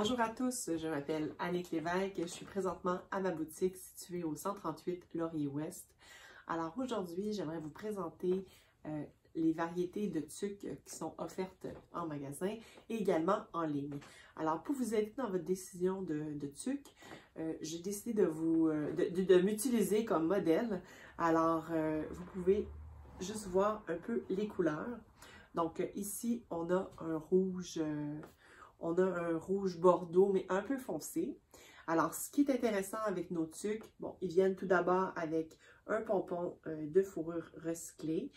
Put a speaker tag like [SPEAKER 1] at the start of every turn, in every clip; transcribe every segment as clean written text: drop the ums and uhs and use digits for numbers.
[SPEAKER 1] Bonjour à tous, je m'appelle Annick Lévesque, je suis présentement à ma boutique située au 138 Laurier-Ouest. Alors aujourd'hui, j'aimerais vous présenter les variétés de tuques qui sont offertes en magasin et également en ligne. Alors pour vous aider dans votre décision de tuque, j'ai décidé de m'utiliser comme modèle. Alors vous pouvez juste voir un peu les couleurs. Donc ici, on a un rouge... On a un rouge bordeaux, mais un peu foncé. Alors, ce qui est intéressant avec nos tuques, bon, ils viennent tout d'abord avec un pompon de fourrure recyclée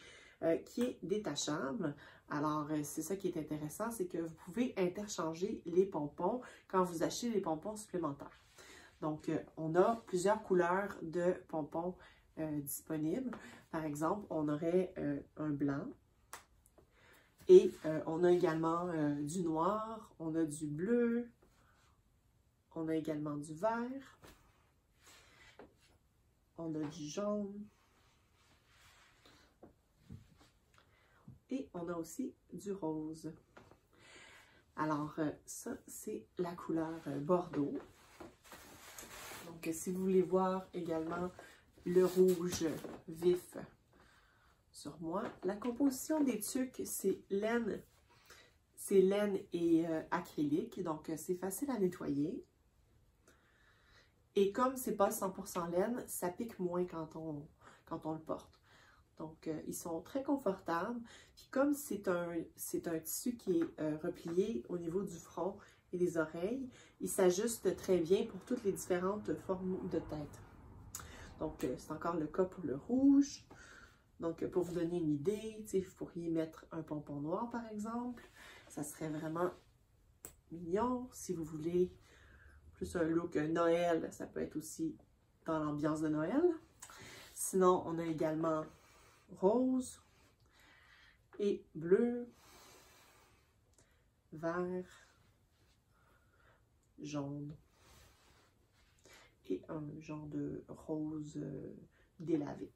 [SPEAKER 1] qui est détachable. Alors, c'est ça qui est intéressant, c'est que vous pouvez interchanger les pompons quand vous achetez les pompons supplémentaires. Donc, on a plusieurs couleurs de pompons disponibles. Par exemple, on aurait un blanc. Et on a également du noir, on a du bleu, on a également du vert, on a du jaune et on a aussi du rose. Alors ça, c'est la couleur bordeaux. Donc si vous voulez voir également le rouge vif sur moi, la composition des tuques, c'est laine et acrylique, donc c'est facile à nettoyer. Et comme c'est pas 100% laine, ça pique moins quand on le porte. Donc ils sont très confortables. Puis comme c'est un tissu qui est replié au niveau du front et des oreilles, il s'ajuste très bien pour toutes les différentes formes de tête. Donc c'est encore le cas pour le rouge. Donc, pour vous donner une idée, vous pourriez mettre un pompon noir, par exemple. Ça serait vraiment mignon. Si vous voulez plus un look Noël, ça peut être aussi dans l'ambiance de Noël. Sinon, on a également rose et bleu, vert, jaune et un genre de rose délavé.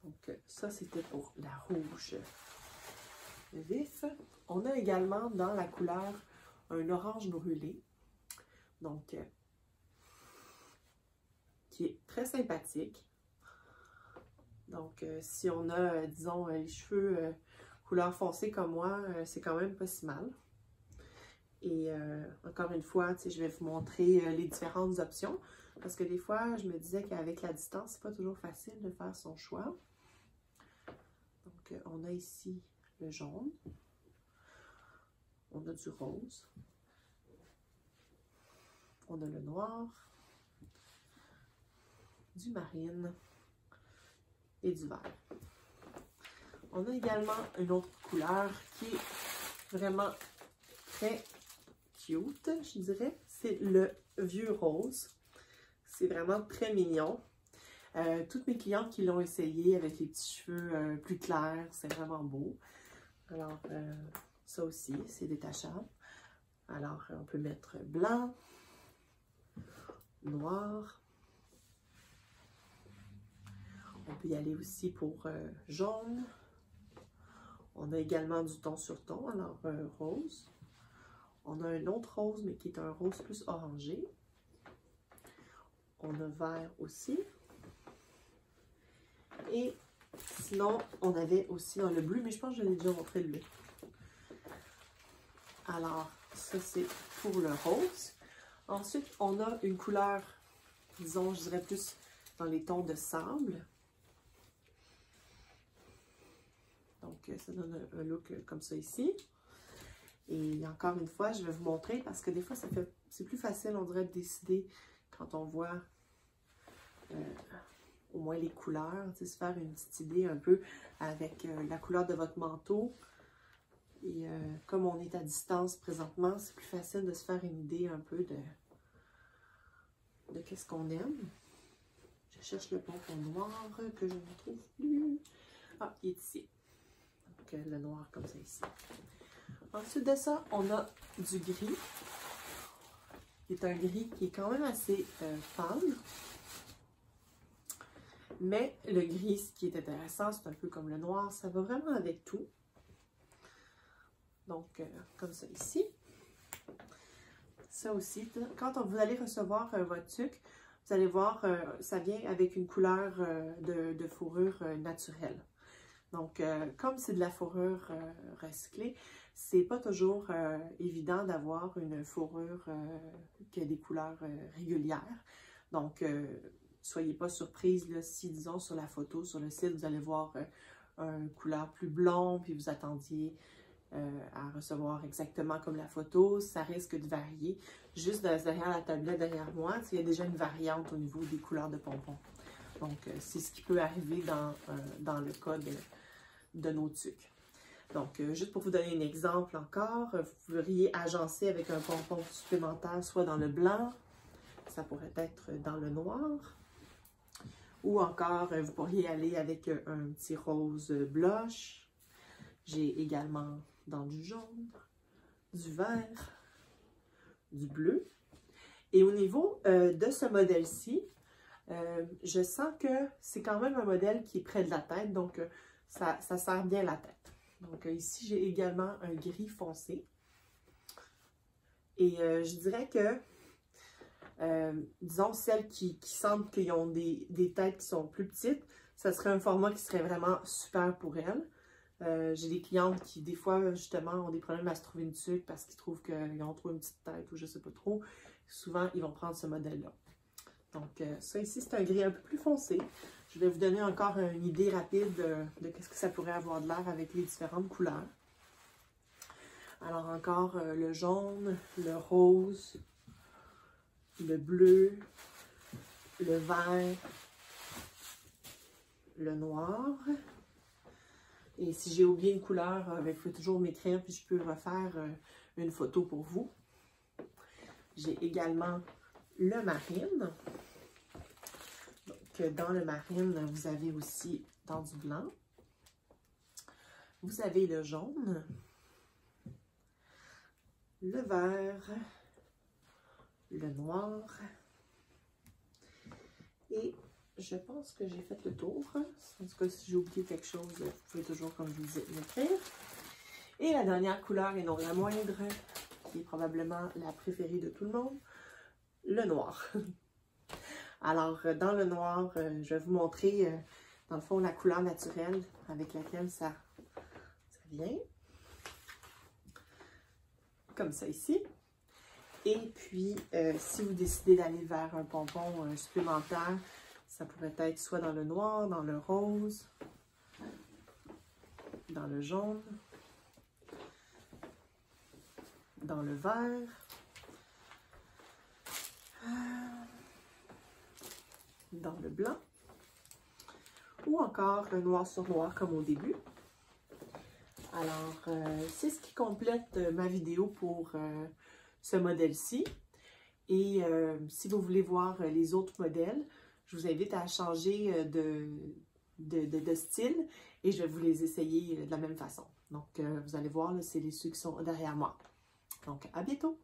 [SPEAKER 1] Donc ça, c'était pour la rouge vif. On a également dans la couleur un orange brûlé, donc qui est très sympathique. Donc si on a, disons, les cheveux couleur foncée comme moi, c'est quand même pas si mal. Et encore une fois, je vais vous montrer les différentes options, parce que des fois, je me disais qu'avec la distance, c'est pas toujours facile de faire son choix. Donc, on a ici le jaune, on a du rose, on a le noir, du marine et du vert. On a également une autre couleur qui est vraiment très cute, je dirais. C'est le vieux rose. C'est vraiment très mignon. Toutes mes clientes qui l'ont essayé avec les petits cheveux plus clairs, c'est vraiment beau. Alors, ça aussi, c'est détachable. Alors, on peut mettre blanc, noir. On peut y aller aussi pour jaune. On a également du ton sur ton, alors rose. On a un autre rose, mais qui est un rose plus orangé. On a vert aussi. Et sinon, on avait aussi le bleu, mais je pense que je l'ai déjà montré le bleu. Alors, ça c'est pour le rose. Ensuite, on a une couleur, disons, je dirais plus dans les tons de sable. Donc, ça donne un look comme ça ici. Et encore une fois, je vais vous montrer parce que des fois, c'est plus facile, on dirait, de décider quand on voit au moins les couleurs, se faire une petite idée un peu avec la couleur de votre manteau. Et comme on est à distance présentement, c'est plus facile de se faire une idée un peu de qu'est-ce qu'on aime. Je cherche le pompon noir que je ne trouve plus. Ah, il est ici. Donc le noir comme ça ici. Ensuite de ça, on a du gris. Qui est un gris qui est quand même assez pâle. Mais le gris, ce qui est intéressant, c'est un peu comme le noir, ça va vraiment avec tout. Donc, comme ça ici. ça aussi. Quand vous allez recevoir votre tuque, vous allez voir, ça vient avec une couleur de fourrure naturelle. Donc, comme c'est de la fourrure recyclée, c'est pas toujours évident d'avoir une fourrure qui a des couleurs régulières. Donc, soyez pas surprise là, si, disons, sur la photo, sur le site, vous allez voir une couleur plus blonde, puis vous attendiez à recevoir exactement comme la photo. Ça risque de varier. Juste derrière la tablette, derrière moi, il y a déjà une variante au niveau des couleurs de pompons. Donc, c'est ce qui peut arriver dans le cas de nos tuques. Donc, juste pour vous donner un exemple encore, vous pourriez agencer avec un pompon supplémentaire, soit dans le blanc, ça pourrait être dans le noir, ou encore, vous pourriez aller avec un petit rose blush. J'ai également dans du jaune, du vert, du bleu. Et au niveau de ce modèle-ci, je sens que c'est quand même un modèle qui est près de la tête, donc ça sert bien la tête. Donc ici, j'ai également un gris foncé. Et je dirais que, disons, celles qui sentent qu'ils ont des têtes qui sont plus petites, ça serait un format qui serait vraiment super pour elles. J'ai des clientes qui, des fois, justement, ont des problèmes à se trouver une tuque parce qu'ils trouvent qu'ils ont trop une petite tête ou je sais pas trop. Souvent, ils vont prendre ce modèle-là. Donc, ça ici, c'est un gris un peu plus foncé. Je vais vous donner encore une idée rapide de ce que ça pourrait avoir de l'air avec les différentes couleurs. Alors, encore le jaune, le rose, le bleu, le vert, le noir. Et si j'ai oublié une couleur, il faut toujours m'écrire puis je peux refaire une photo pour vous. J'ai également le marine. Donc, dans le marine, vous avez aussi dans du blanc. Vous avez le jaune, le vert, le noir. Et je pense que j'ai fait le tour. En tout cas, si j'ai oublié quelque chose, vous pouvez toujours, comme je vous disais, m'écrire. Et la dernière couleur, et non la moindre, qui est probablement la préférée de tout le monde, le noir. Alors, dans le noir, je vais vous montrer, dans le fond, la couleur naturelle avec laquelle ça vient. Comme ça ici. Et puis, si vous décidez d'aller vers un pompon supplémentaire, ça pourrait être soit dans le noir, dans le rose, dans le jaune, dans le vert, dans le blanc, ou encore le noir sur noir comme au début. Alors, c'est ce qui complète ma vidéo pour ce modèle-ci. Et si vous voulez voir les autres modèles, je vous invite à changer de style et je vais vous les essayer de la même façon. Donc, vous allez voir, c'est les ceux qui sont derrière moi. Donc, à bientôt!